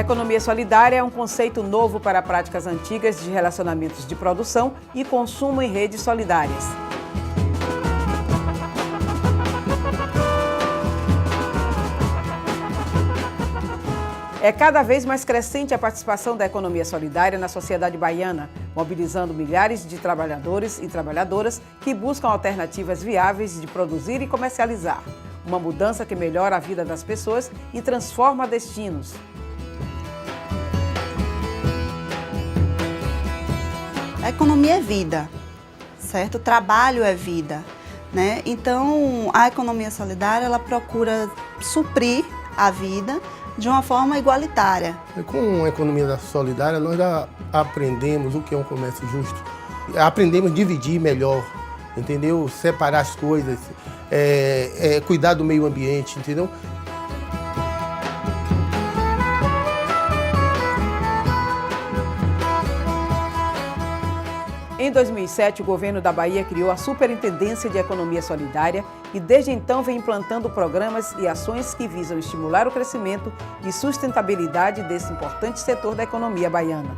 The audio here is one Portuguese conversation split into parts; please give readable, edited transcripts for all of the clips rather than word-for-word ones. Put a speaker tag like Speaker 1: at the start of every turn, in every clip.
Speaker 1: economia solidária é um conceito novo para práticas antigas de relacionamentos de produção e consumo em redes solidárias. É cada vez mais crescente a participação da economia solidária na sociedade baiana, mobilizando milhares de trabalhadores e trabalhadoras que buscam alternativas viáveis de produzir e comercializar. Uma mudança que melhora a vida das pessoas e transforma destinos.
Speaker 2: A economia é vida, certo? O trabalho é vida, né? Então, a economia solidária, ela procura suprir a vida de uma forma igualitária.
Speaker 3: Com a economia solidária, nós já aprendemos o que é um comércio justo. Aprendemos a dividir melhor, entendeu? Separar as coisas, cuidar do meio ambiente, entendeu?
Speaker 1: Em 2007, o governo da Bahia criou a Superintendência de Economia Solidária e desde então vem implantando programas e ações que visam estimular o crescimento e sustentabilidade desse importante setor da economia baiana.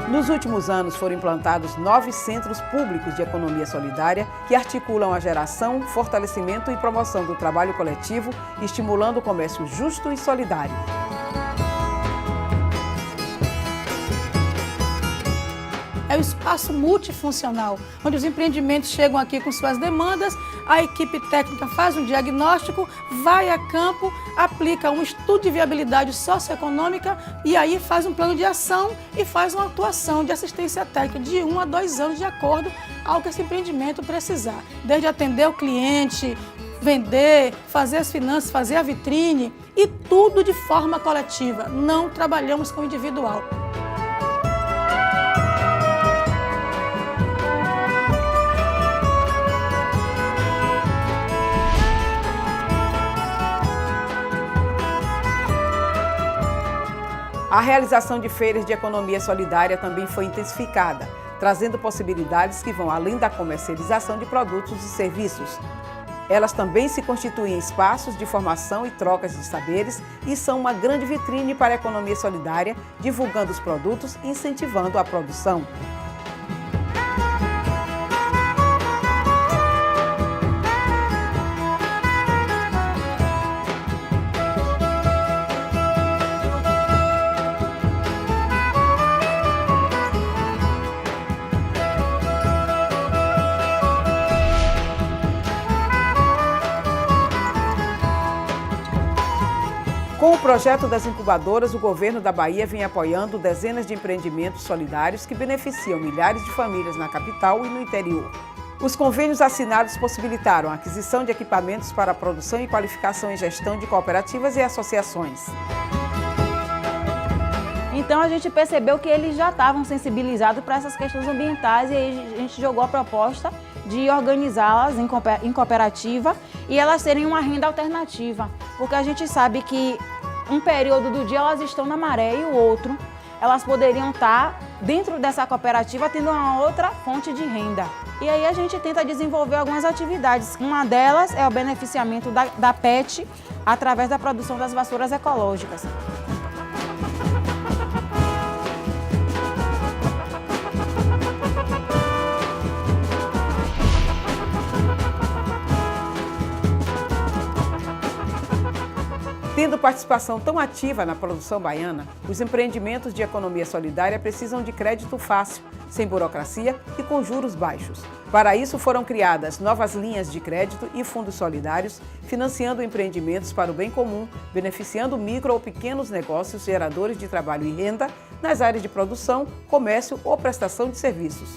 Speaker 1: Nos últimos anos foram implantados 9 centros públicos de economia solidária que articulam a geração, fortalecimento e promoção do trabalho coletivo, estimulando o comércio justo e solidário.
Speaker 4: É o espaço multifuncional, onde os empreendimentos chegam aqui com suas demandas, a equipe técnica faz um diagnóstico, vai a campo, aplica um estudo de viabilidade socioeconômica e aí faz um plano de ação e faz uma atuação de assistência técnica de 1 a 2 anos de acordo ao que esse empreendimento precisar. Desde atender o cliente, vender, fazer as finanças, fazer a vitrine e tudo de forma coletiva. Não trabalhamos com o individual.
Speaker 1: A realização de feiras de economia solidária também foi intensificada, trazendo possibilidades que vão além da comercialização de produtos e serviços. Elas também se constituem espaços de formação e trocas de saberes e são uma grande vitrine para a economia solidária, divulgando os produtos e incentivando a produção. Com o projeto das incubadoras, o governo da Bahia vem apoiando dezenas de empreendimentos solidários que beneficiam milhares de famílias na capital e no interior. Os convênios assinados possibilitaram a aquisição de equipamentos para a produção e qualificação em gestão de cooperativas e associações.
Speaker 5: Então a gente percebeu que eles já estavam sensibilizados para essas questões ambientais e aí a gente jogou a proposta de organizá-las em cooperativa e elas terem uma renda alternativa, porque a gente sabe que um período do dia elas estão na maré e o outro elas poderiam estar dentro dessa cooperativa tendo uma outra fonte de renda. E aí a gente tenta desenvolver algumas atividades. Uma delas é o beneficiamento da PET através da produção das vassouras ecológicas.
Speaker 1: Tendo participação tão ativa na produção baiana, os empreendimentos de economia solidária precisam de crédito fácil, sem burocracia e com juros baixos. Para isso foram criadas novas linhas de crédito e fundos solidários, financiando empreendimentos para o bem comum, beneficiando micro ou pequenos negócios geradores de trabalho e renda nas áreas de produção, comércio ou prestação de serviços.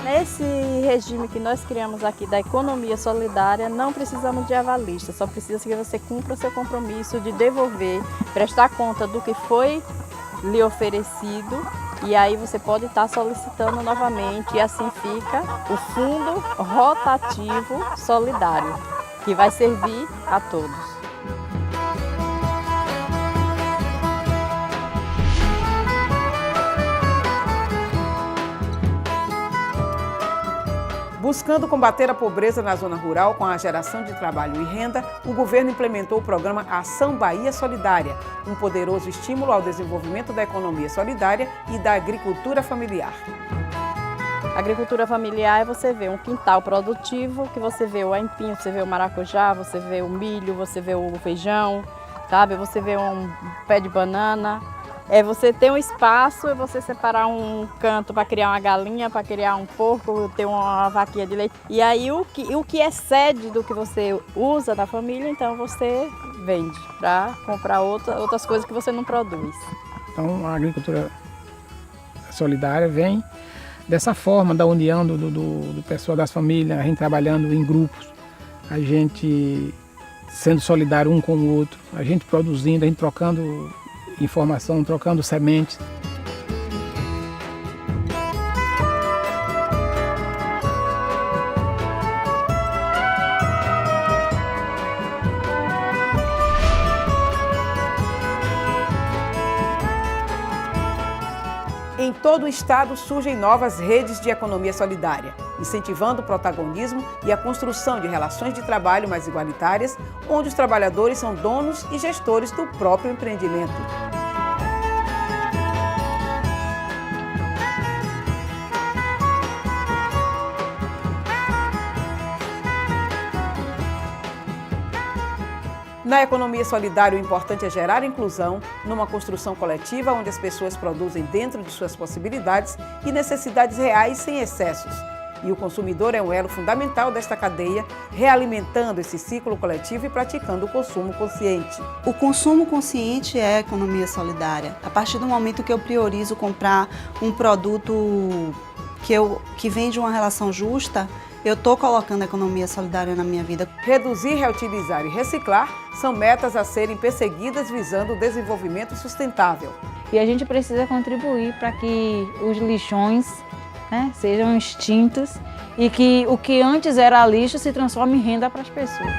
Speaker 6: Nesse regime que nós criamos aqui da economia solidária, não precisamos de avalista, só precisa que você cumpra o seu compromisso de devolver, prestar conta do que foi lhe oferecido e aí você pode estar solicitando novamente e assim fica o Fundo Rotativo Solidário, que vai servir a todos.
Speaker 1: Buscando combater a pobreza na zona rural com a geração de trabalho e renda, o governo implementou o programa Ação Bahia Solidária, um poderoso estímulo ao desenvolvimento da economia solidária e da agricultura familiar.
Speaker 6: Agricultura familiar é você ver um quintal produtivo, que você vê o aipim, você vê o maracujá, você vê o milho, você vê o feijão, sabe? Você vê um pé de banana. É você ter um espaço, é você separar um canto para criar uma galinha, para criar um porco, ter uma vaquinha de leite. E aí o que excede do que você usa na família, então você vende para comprar outras coisas que você não produz.
Speaker 7: Então a agricultura solidária vem dessa forma, da união do pessoal, das famílias, a gente trabalhando em grupos, a gente sendo solidário um com o outro, a gente produzindo, a gente trocando informação, trocando sementes.
Speaker 1: Em todo o estado surgem novas redes de economia solidária, incentivando o protagonismo e a construção de relações de trabalho mais igualitárias, onde os trabalhadores são donos e gestores do próprio empreendimento. Na economia solidária, o importante é gerar inclusão numa construção coletiva onde as pessoas produzem dentro de suas possibilidades e necessidades reais sem excessos. E o consumidor é um elo fundamental desta cadeia, realimentando esse ciclo coletivo e praticando o consumo consciente.
Speaker 2: O consumo consciente é a economia solidária. A partir do momento que eu priorizo comprar um produto que vem de uma relação justa, eu estou colocando a economia solidária na minha vida.
Speaker 1: Reduzir, reutilizar e reciclar são metas a serem perseguidas visando o desenvolvimento sustentável.
Speaker 5: E a gente precisa contribuir para que os lixões, né, sejam extintos e que o que antes era lixo se transforme em renda para as pessoas.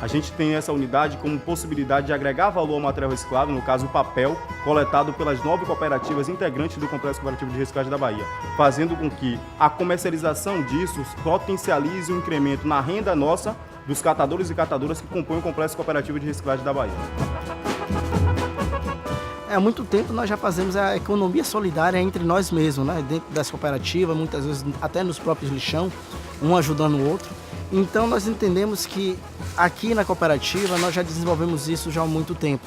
Speaker 8: A gente tem essa unidade como possibilidade de agregar valor ao material reciclado, no caso o papel, coletado pelas 9 cooperativas integrantes do Complexo Cooperativo de Reciclagem da Bahia, fazendo com que a comercialização disso potencialize um incremento na renda nossa dos catadores e catadoras que compõem o Complexo Cooperativo de Reciclagem da Bahia.
Speaker 9: Há muito tempo nós já fazemos a economia solidária entre nós mesmos, né? Dentro das cooperativas, muitas vezes até nos próprios lixão, um ajudando o outro. Então nós entendemos que aqui na cooperativa nós já desenvolvemos isso já há muito tempo.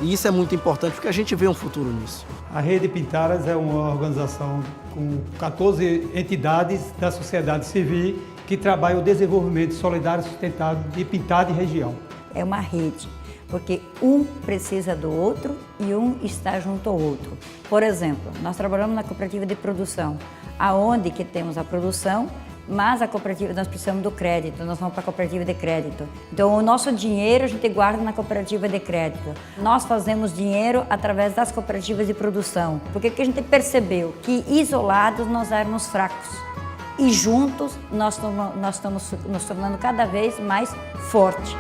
Speaker 9: E isso é muito importante porque a gente vê um futuro nisso.
Speaker 10: A Rede Pintaras é uma organização com 14 entidades da sociedade civil que trabalham o desenvolvimento solidário e sustentável de Pintada e região.
Speaker 11: É uma rede, porque um precisa do outro e um está junto ao outro. Por exemplo, nós trabalhamos na cooperativa de produção, aonde que temos a produção, mas a cooperativa, nós precisamos do crédito, nós vamos para a cooperativa de crédito. Então, o nosso dinheiro a gente guarda na cooperativa de crédito. Nós fazemos dinheiro através das cooperativas de produção. Porque a gente percebeu que isolados nós éramos fracos e juntos nós estamos nos tornando cada vez mais fortes.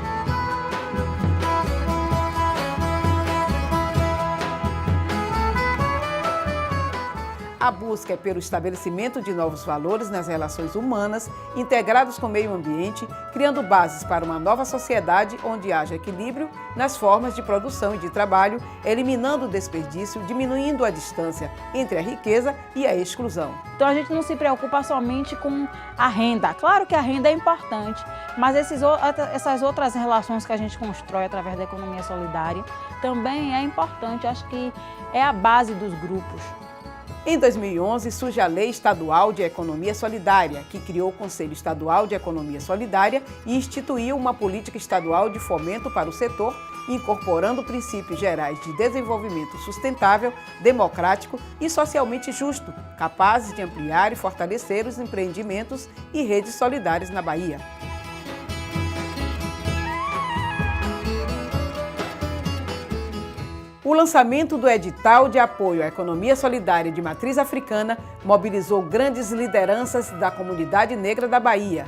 Speaker 1: A busca é pelo estabelecimento de novos valores nas relações humanas, integrados com o meio ambiente, criando bases para uma nova sociedade onde haja equilíbrio nas formas de produção e de trabalho, eliminando o desperdício, diminuindo a distância entre a riqueza e a exclusão.
Speaker 5: Então a gente não se preocupa somente com a renda. Claro que a renda é importante, mas essas outras relações que a gente constrói através da economia solidária também é importante. Acho que é a base dos grupos.
Speaker 1: Em 2011, surge a Lei Estadual de Economia Solidária, que criou o Conselho Estadual de Economia Solidária e instituiu uma política estadual de fomento para o setor, incorporando princípios gerais de desenvolvimento sustentável, democrático e socialmente justo, capazes de ampliar e fortalecer os empreendimentos e redes solidárias na Bahia. O lançamento do edital de apoio à economia solidária de matriz africana mobilizou grandes lideranças da comunidade negra da Bahia.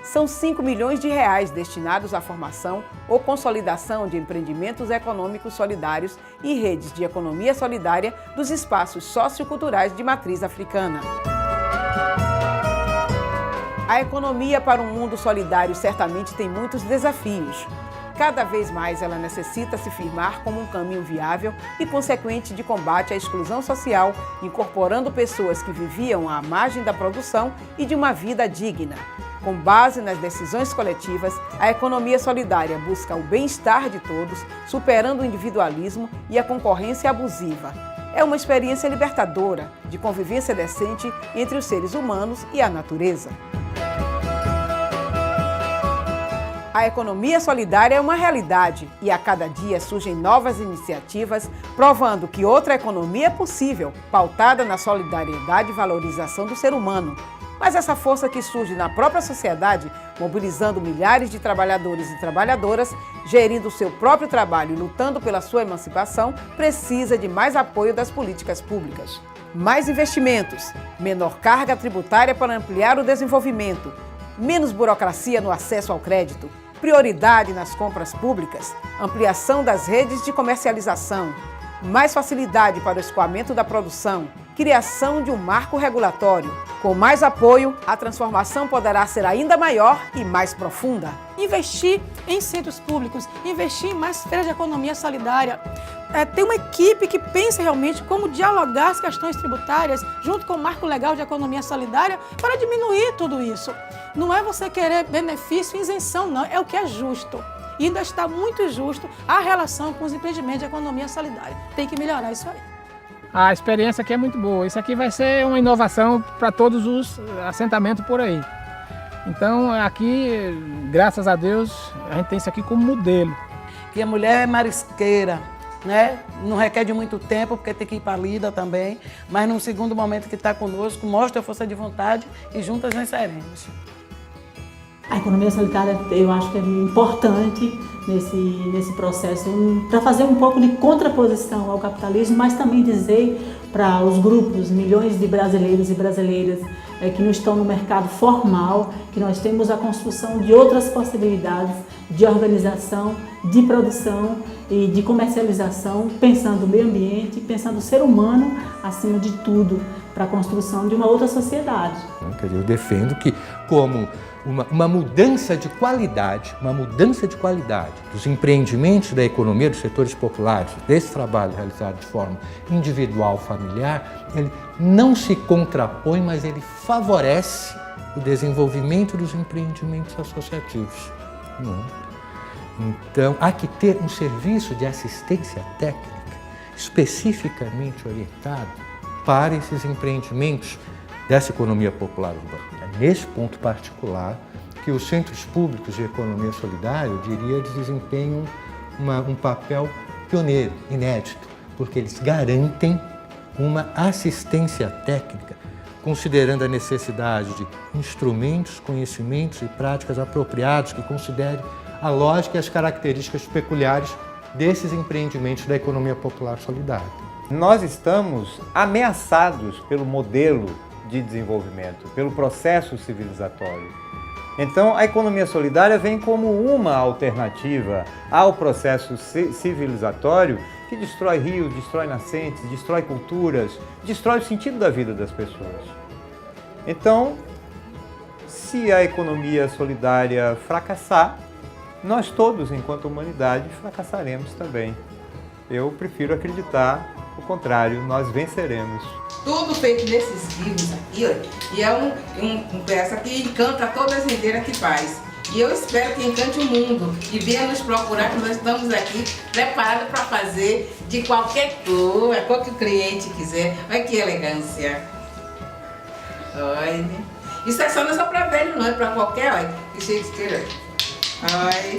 Speaker 1: São 5 milhões de reais destinados à formação ou consolidação de empreendimentos econômicos solidários e redes de economia solidária dos espaços socioculturais de matriz africana. A economia para um mundo solidário certamente tem muitos desafios. Cada vez mais ela necessita se firmar como um caminho viável e consequente de combate à exclusão social, incorporando pessoas que viviam à margem da produção e de uma vida digna. Com base nas decisões coletivas, a economia solidária busca o bem-estar de todos, superando o individualismo e a concorrência abusiva. É uma experiência libertadora de convivência decente entre os seres humanos e a natureza. A economia solidária é uma realidade e a cada dia surgem novas iniciativas provando que outra economia é possível, pautada na solidariedade e valorização do ser humano. Mas essa força que surge na própria sociedade, mobilizando milhares de trabalhadores e trabalhadoras, gerindo o seu próprio trabalho e lutando pela sua emancipação, precisa de mais apoio das políticas públicas. Mais investimentos, menor carga tributária para ampliar o desenvolvimento, menos burocracia no acesso ao crédito, prioridade nas compras públicas, ampliação das redes de comercialização, mais facilidade para o escoamento da produção, criação de um marco regulatório. Com mais apoio, a transformação poderá ser ainda maior e mais profunda.
Speaker 4: Investir em centros públicos, investir em mais feiras de economia solidária, ter uma equipe que pense realmente como dialogar as questões tributárias junto com o marco legal de economia solidária para diminuir tudo isso. Não é você querer benefício e isenção, não, é o que é justo. E ainda está muito injusto a relação com os empreendimentos de economia solidária. Tem que melhorar isso aí.
Speaker 7: A experiência aqui é muito boa. Isso aqui vai ser uma inovação para todos os assentamentos por aí. Então aqui, graças a Deus, a gente tem isso aqui como modelo.
Speaker 12: Que a mulher é marisqueira, né? Não requer de muito tempo, porque tem que ir para a lida também, mas num segundo momento que está conosco, mostra a força de vontade e juntas venceremos.
Speaker 13: A economia solidária, eu acho que é importante nesse processo, para fazer um pouco de contraposição ao capitalismo, mas também dizer para os grupos, milhões de brasileiros e brasileiras que não estão no mercado formal, que nós temos a construção de outras possibilidades de organização, de produção e de comercialização, pensando o meio ambiente, pensando o ser humano acima de tudo, para a construção de uma outra sociedade.
Speaker 14: Eu defendo que, como uma mudança de qualidade dos empreendimentos da economia dos setores populares, desse trabalho realizado de forma individual, familiar, ele não se contrapõe, mas ele favorece o desenvolvimento dos empreendimentos associativos. Então, há que ter um serviço de assistência técnica especificamente orientado para esses empreendimentos dessa economia popular urbana. É nesse ponto particular que os centros públicos de economia solidária, eu diria, desempenham um papel pioneiro, inédito, porque eles garantem uma assistência técnica, considerando a necessidade de instrumentos, conhecimentos e práticas apropriados que considerem a lógica e as características peculiares desses empreendimentos da economia popular solidária.
Speaker 15: Nós estamos ameaçados pelo modelo de desenvolvimento, pelo processo civilizatório. Então, a economia solidária vem como uma alternativa ao processo civilizatório que destrói rios, destrói nascentes, destrói culturas, destrói o sentido da vida das pessoas. Então, se a economia solidária fracassar, nós todos, enquanto humanidade, fracassaremos também. Eu prefiro acreditar o contrário, nós venceremos.
Speaker 16: Tudo feito nesses rios aqui, ó, e é uma peça que encanta todas as rendeiras que faz. E eu espero que encante o mundo e venha nos procurar, que nós estamos aqui preparados para fazer de qualquer cor, a cor que o cliente quiser. Olha que elegância. Olha. Isso é só para velho, não é para qualquer, olha. Que cheio de Olha.